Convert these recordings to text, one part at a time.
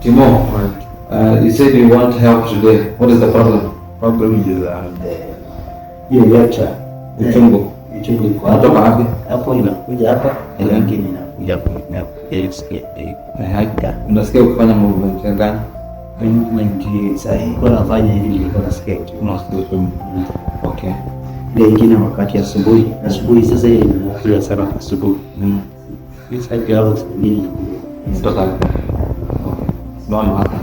Timo, you said you want help today. What is the problem? Problem is hiyo lecture Uchungu. iko Unatoka wapi? hapo, inakuja hapa, nyingine inakuja hapo, haika. Unasikia ukifanya movement gani? Movement sasa iko nafanya hivi, nilikuwa nasikia Unasikia uchungu. Okay. Ile ingine wakati asubuhi sasa ile inakuja sana asubuhi. Hii sasa hapo nini Kutoka wapi? Simama hapa.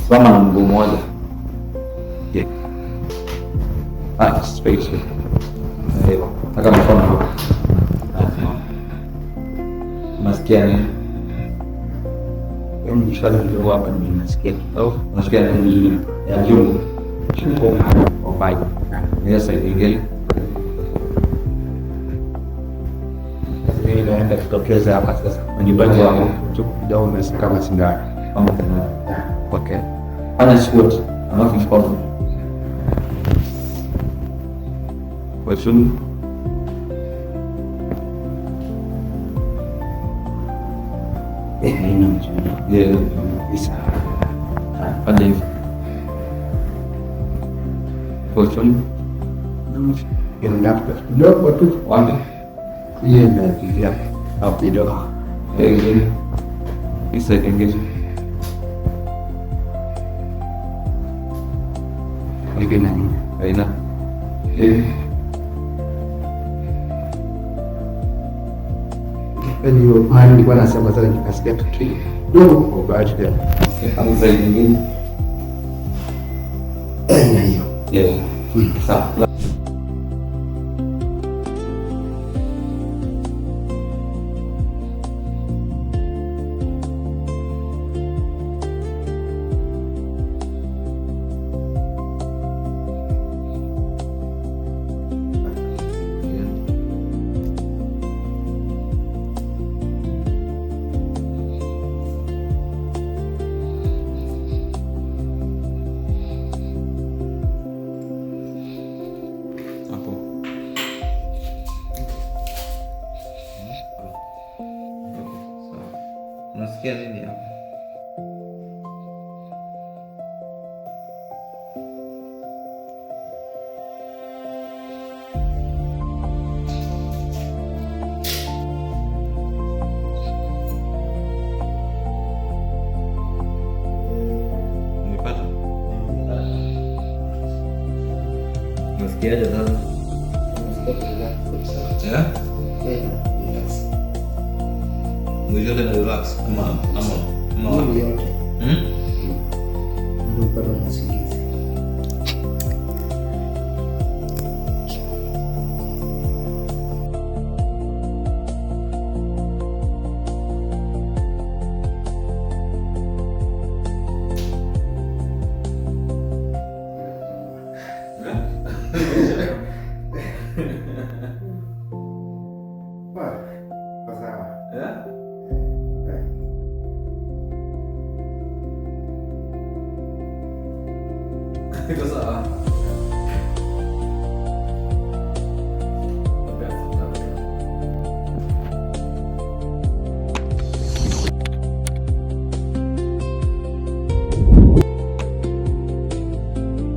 Simama na mguu mmoja. Space. Taka mkono hapa. Unasikia nini? mshale ndio hapa nimesikia kidogo. Unasikia nini? Ya juu. Bye. Yes, ingine. Inaenda kutokeza hapa sasa. Unajibaki hapo. Kidogo umesikia kama sindano. Okay. Fanya squat. Alafu squat. Question. Haina mchana. Yeah. Isa. Fanya hivi. Question. Inaenda kidogo tu. Wapi? Yeye ndio hapo kidogo. Ingine. Isa ingine. Ingine. Haina. Ndio mahali nilikuwa nasema sasa nikasikia kitu dogo kwa baadhi ya. Hapo sasa ingine. Na hiyo. Yeah. Sawa. Unasikia nini hapo? Umepata? Unasikiaje sasa? Yeah? Mwili yote na relax ama yote. Ndio bado nasikia.